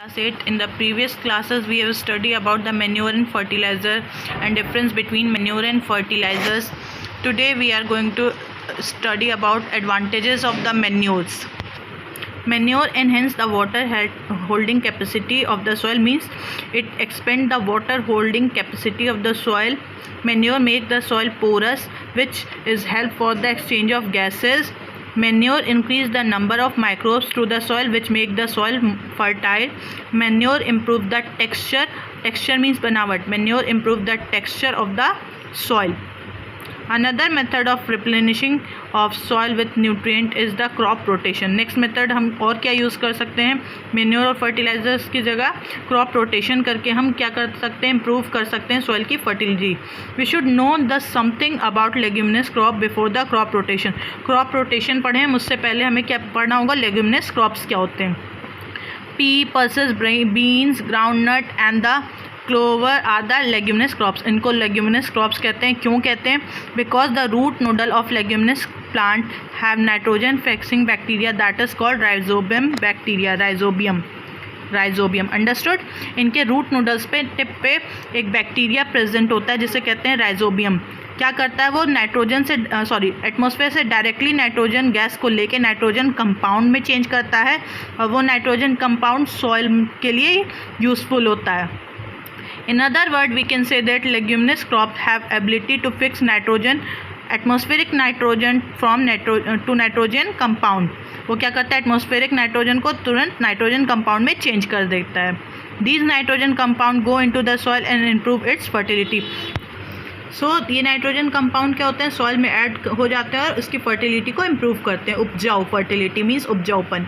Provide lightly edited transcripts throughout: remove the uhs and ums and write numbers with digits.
Class 8. In the previous classes we have studied about the manure and fertilizer and difference between manure and fertilizers. Today we are going to study about advantages of the manures. Manure enhance the water holding capacity of the soil, means it expand the water holding capacity of the soil. Manure make the soil porous, which is help for the exchange of gases. Manure increase the number of microbes to the soil, which make the soil fertile. Manure improve the texture means banawat. Manure improve the texture of the soil. Another method of replenishing of soil with nutrient is the crop rotation. Next method हम और क्या use कर सकते हैं, manure और fertilisers की जगह crop rotation करके हम क्या कर सकते हैं, इम्प्रूव कर सकते हैं सॉइल की fertility. We should know the something about leguminous crop before the crop rotation. Crop rotation पढ़े हम, उससे पहले हमें क्या पढ़ना होगा, लेग्यूमिनस क्रॉप्स क्या होते हैं. Pea, pulses, beans, groundnut and the clover are the leguminous crops. इनको लेग्यूमिनस क्रॉप्स कहते हैं. क्यों कहते हैं? Because the root nodal of leguminous plant have nitrogen fixing bacteria that is called rhizobium bacteria. Rhizobium understood. इनके root nodals पे tip पे एक बैक्टीरिया प्रेजेंट होता है जिसे कहते हैं राइजोबियम. क्या करता है वो, नाइट्रोजन से एटमॉस्फेयर से डायरेक्टली नाइट्रोजन गैस को लेके नाइट्रोजन कंपाउंड में चेंज करता है, और वो नाइट्रोजन कंपाउंड सॉइल के लिए यूज़फुल होता है. In other words, we can say that leguminous crops have ability to fix nitrogen, atmospheric nitrogen from to nitrogen compound. वो क्या करता है, एटमॉस्फेरिक नाइट्रोजन को तुरंत नाइट्रोजन कंपाउंड में चेंज कर देता है. These nitrogen compound go into the soil and improve its fertility. सो ये नाइट्रोजन कंपाउंड क्या होते हैं, सॉइल में ऐड हो जाते हैं और उसकी फर्टिलिटी को इम्प्रूव करते हैं. उपजाऊ, फर्टिलिटी मीन्स उपजाऊपन.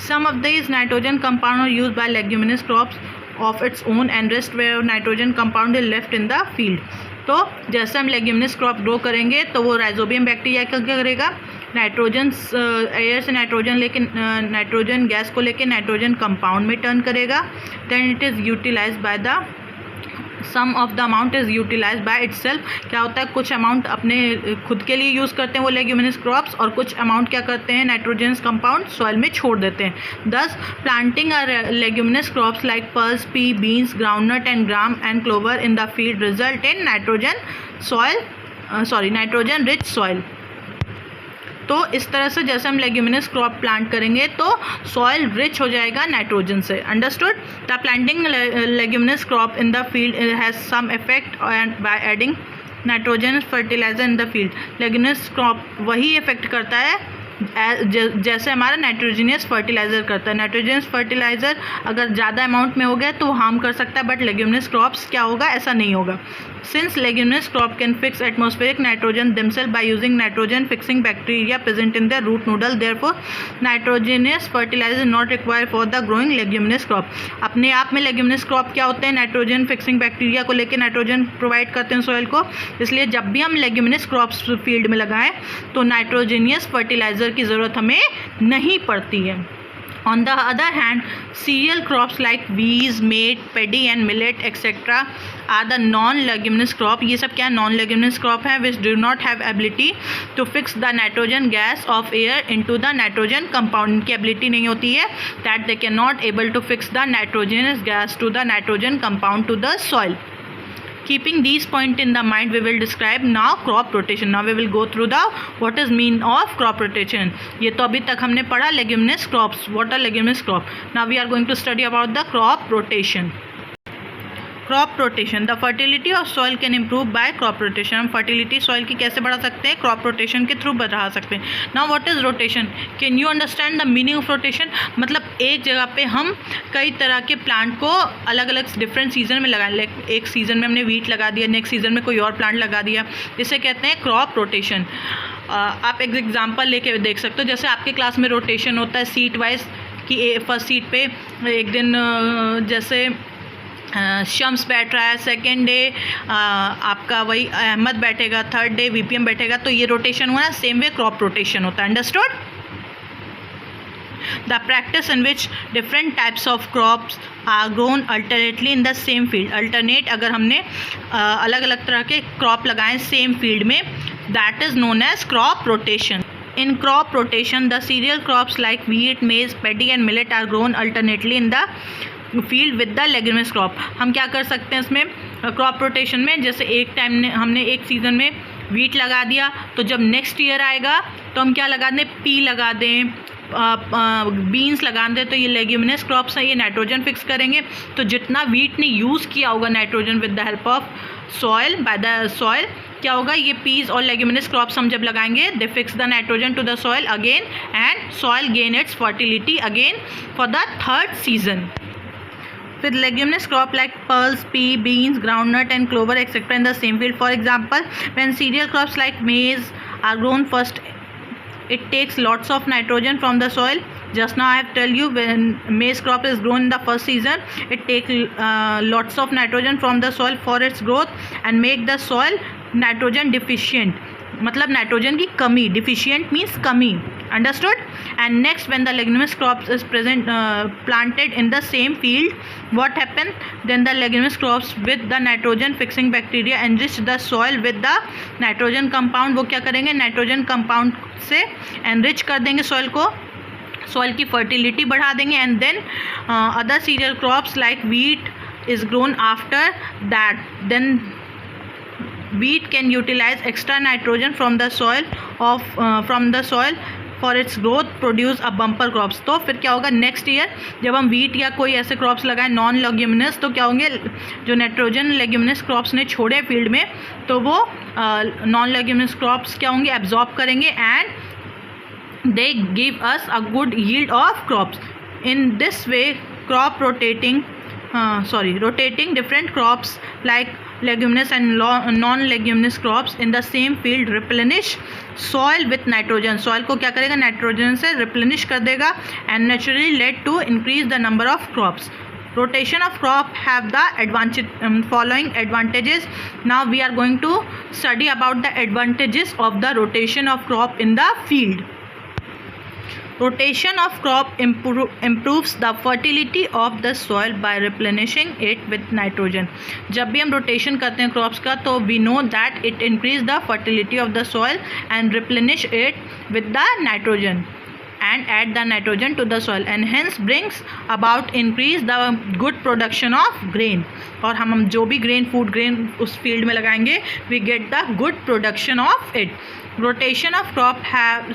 Some of this nitrogen compound are used by leguminous crops of its own and rest where nitrogen compound is left in the field. तो जैसे हम लेग्यूमिनस क्रॉप ग्रो करेंगे तो वो राइजोबियम बैक्टीरिया क्या करेगा, नाइट्रोजन एयर से नाइट्रोजन लेके नाइट्रोजन गैस को लेके नाइट्रोजन कंपाउंड में टर्न करेगा. Then it is utilised by the some of the amount is utilise by itself. क्या होता है, कुछ अमाउंट अपने खुद के लिए यूज़ करते हैं वो लेग्यूमिनस क्रॉप्स, और कुछ अमाउंट क्या करते हैं, नाइट्रोजन कंपाउंड सॉइल में छोड़ देते हैं. दस planting leguminous crops like pulse, P, beans, groundnut and gram and clover in the field result in nitrogen rich soil. तो इस तरह से जैसे हम लेग्यूमिनस क्रॉप प्लांट करेंगे तो सॉइल रिच हो जाएगा नाइट्रोजन से. Understood. The planting leguminous crop in the field has some effect and by adding nitrogen fertiliser in the field. Leguminous crop वही इफेक्ट करता है जैसे हमारा नाइट्रोजनियस फर्टिलाइज़र करता है. नाइट्रोजनियस फर्टिलाइज़र अगर ज़्यादा अमाउंट में हो गया तो हार्म कर सकता है, बट लेग्यूमिनस क्रॉप्स क्या होगा, ऐसा नहीं होगा. Since leguminous crop can fix atmospheric nitrogen themselves by using nitrogen fixing bacteria present in their root nodule, therefore nitrogenous fertilizer is not required for the growing leguminous crop. अपने आप में leguminous crop क्या होते हैं, nitrogen fixing bacteria को लेकर nitrogen provide करते हैं सॉइल को. इसलिए जब भी हम leguminous crops फील्ड में लगाएं तो नाइट्रोजनियस फर्टिलाइज़र की ज़रूरत हमें नहीं पड़ती है. On the other hand, cereal crops like wheat, maize, paddy and millet etc. are the non-leguminous crop. ये सब क्या non-leguminous crop है, which do not have ability to fix the nitrogen gas of air into the nitrogen compound. इनकी ability नहीं होती है that they cannot able to fix the nitrogenous gas to the nitrogen compound to the soil. Keeping these points in the mind, we will describe now crop rotation. Now we will go through the what is mean of crop rotation. ये तो अभी तक हमने पढ़ा leguminous crops. What are leguminous crop? Now we are going to study about the crop rotation. Crop rotation. The fertility of soil can improve bye crop rotation. हम fertility soil की कैसे बढ़ा सकते हैं, क्रॉप रोटेशन के through बढ़ा सकते हैं. Now what is rotation? Can you understand the meaning of rotation? मतलब एक जगह पे हम कई तरह के प्लांट को अलग अलग डिफरेंट सीजन में लगाएं. लाइक एक सीज़न में हमने वीट लगा दिया, नेक्स्ट सीज़न में कोई और प्लांट लगा दिया, इसे कहते हैं क्रॉप रोटेशन. आप एक एग्जाम्पल लेके देख सकते हो. जैसे आपके क्लास में रोटेशन होता है सीट वाइज कि फर्स्ट सीट पे एक दिन जैसे शम्स बैठ रहा है, सेकेंड डे आपका वही अहमद बैठेगा, थर्ड डे वीपीएम बैठेगा, तो ये रोटेशन हुआ ना. सेम वे क्रॉप रोटेशन होता है. Understood. The practice in which different types of crops are grown alternately in the same field. Alternate अगर हमने अलग अलग तरह के क्रॉप लगाएं सेम फील्ड में, that is known as crop rotation. In crop rotation, the cereal crops like wheat, maize, paddy and millet are grown alternately in the field with the leguminous crop. हम क्या कर सकते हैं इसमें crop rotation में, जैसे एक टाइम हमने एक सीज़न में वीट लगा दिया, तो जब नेक्स्ट ईयर आएगा तो हम क्या लगा दें, पी लगा दें, बीन्स लगा दें, तो ये लेग्यूमिनस क्रॉप्स हैं, ये नाइट्रोजन फिक्स करेंगे। तो जितना वीट ने यूज़ किया होगा nitrogen with the help of soil, by the soil, क्या होगा, ये पीज और लेग्यूमिनस क्रॉप्स हम जब लगाएंगे, they fix the nitrogen to the soil again and soil gain its fertility again for the third season. With leguminous crop like pulse, pea, beans, groundnut and clover etc. in the same field. For example, when cereal crops like maize are grown first, it takes lots of nitrogen from the soil. Just now I have tell you, when maize crop is grown in the first season, it takes lots of nitrogen from the soil for its growth and make the soil nitrogen deficient. मतलब nitrogen की कमी, deficient means कमी, understood. And next when the leguminous crops is present planted in the same field, what happen, then the leguminous crops with the nitrogen fixing bacteria enrich the soil with the nitrogen compound. वो क्या करेंगे, nitrogen compound से enrich कर देंगे soil को, soil की fertility बढ़ा देंगे. And then other cereal crops like wheat is grown after that, then wheat can utilize extra nitrogen from the soil for its growth, produce a bumper crops. तो फिर क्या होगा, नेक्स्ट ईयर जब हम wheat या कोई ऐसे क्रॉप्स लगाएं नॉन लेग्यूमिनस, तो क्या होंगे, जो नाइट्रोजन लेग्यूमिनस क्रॉप्स ने छोड़े फील्ड में, तो वो नॉन लेग्यूमिनस क्रॉप्स क्या होंगे, एब्जॉर्ब करेंगे and they give us a good yield of crops. In this way crop rotating different crops like leguminous and non-leguminous crops in the same field replenish soil with nitrogen. Soil को क्या करेगा, nitrogen से replenish कर देगा and naturally led to increase the number of crops. Rotation of crop have the following advantages. Now we are going to study about the advantages of the rotation of crop in the field. Rotation of crop improves the fertility of the soil by replenishing it with nitrogen. जब भी हम rotation करते हैं crops का, तो we know that it increase the fertility of the soil and replenish it with the nitrogen and add the nitrogen to the soil and hence brings about increase the good production of grain. और हम जो भी food grain उस field में लगाएंगे, we get the good production of it. Rotation of crop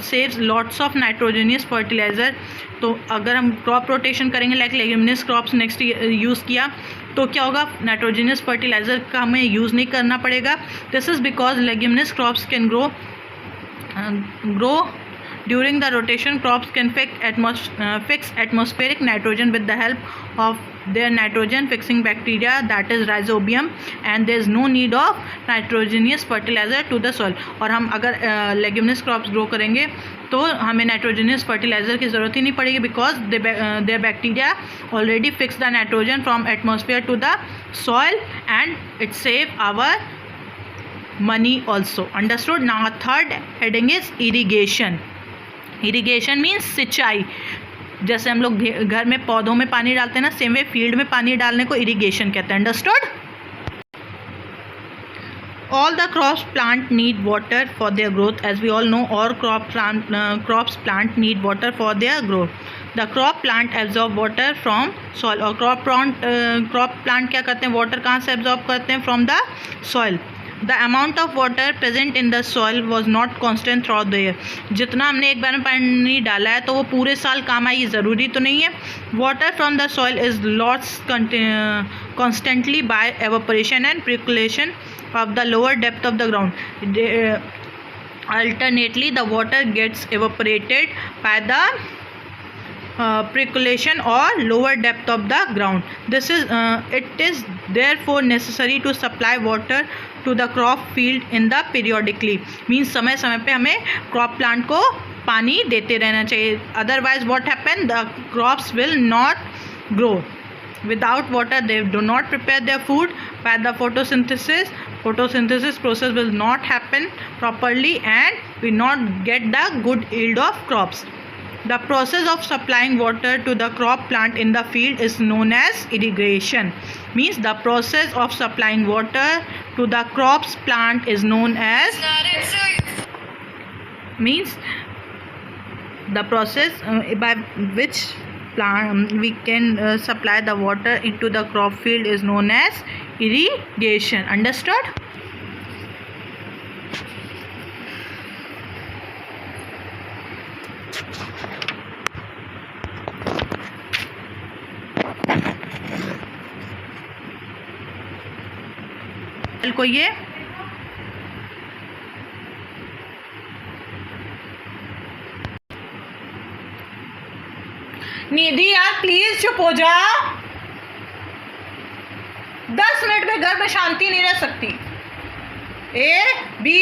saves lots of nitrogenous fertiliser. तो अगर हम क्रॉप रोटेशन करेंगे like leguminous crops next use किया, तो क्या होगा, नाइट्रोजनियस फर्टिलाइज़र का हमें यूज़ नहीं करना पड़ेगा. This is because leguminous crops can grow during the rotation. Crops can fix atmospheric nitrogen with the help of their nitrogen fixing bacteria, that is rhizobium, and there is no need of nitrogenous fertilizer to the soil. और हम अगर leguminous crops grow करेंगे तो हमें nitrogenous fertilizer की ज़रूरत ही नहीं पड़ेगी, because their bacteria already fix the nitrogen from atmosphere to the soil and it save our money also. Understood? Now third heading is irrigation. Irrigation means सिंचाई. जैसे हम लोग घर में पौधों में पानी डालते हैं ना, सेम वे फील्ड में पानी डालने को इरीगेशन कहते हैं. Understood? All the crops plant need water for their growth. As we all know, all crops plant need water for their growth. The crop plant absorb water from soil. और crop plant क्या करते हैं, water कहाँ से absorb करते हैं, from the soil. The amount of water present in the soil was not constant throughout the year. जितना हमने एक बार में पानी डाला है तो वो पूरे साल काम आए, ये ज़रूरी तो नहीं है. Water from the soil is lost constantly by evaporation and percolation of the lower depth of the ground. Alternately, the water gets evaporated by the percolation or lower depth of the ground. It is therefore necessary to supply water to the crop field in the periodically. Means समय समय पे हमें crop plant को पानी देते रहना चाहिए. Otherwise what happen, the crops will not grow. Without water they do not prepare their food. By the photosynthesis process will not happen properly and we not get the good yield of crops. The process of supplying water to the crop plant in the field is known as irrigation. Means the process of supplying water to the crops plant is known as, means the process by which plant, we can supply the water into the crop field is known as irrigation. Understood? को ये निधि यार please चुप हो जा, 10 minute में घर में शांति नहीं रह सकती। A B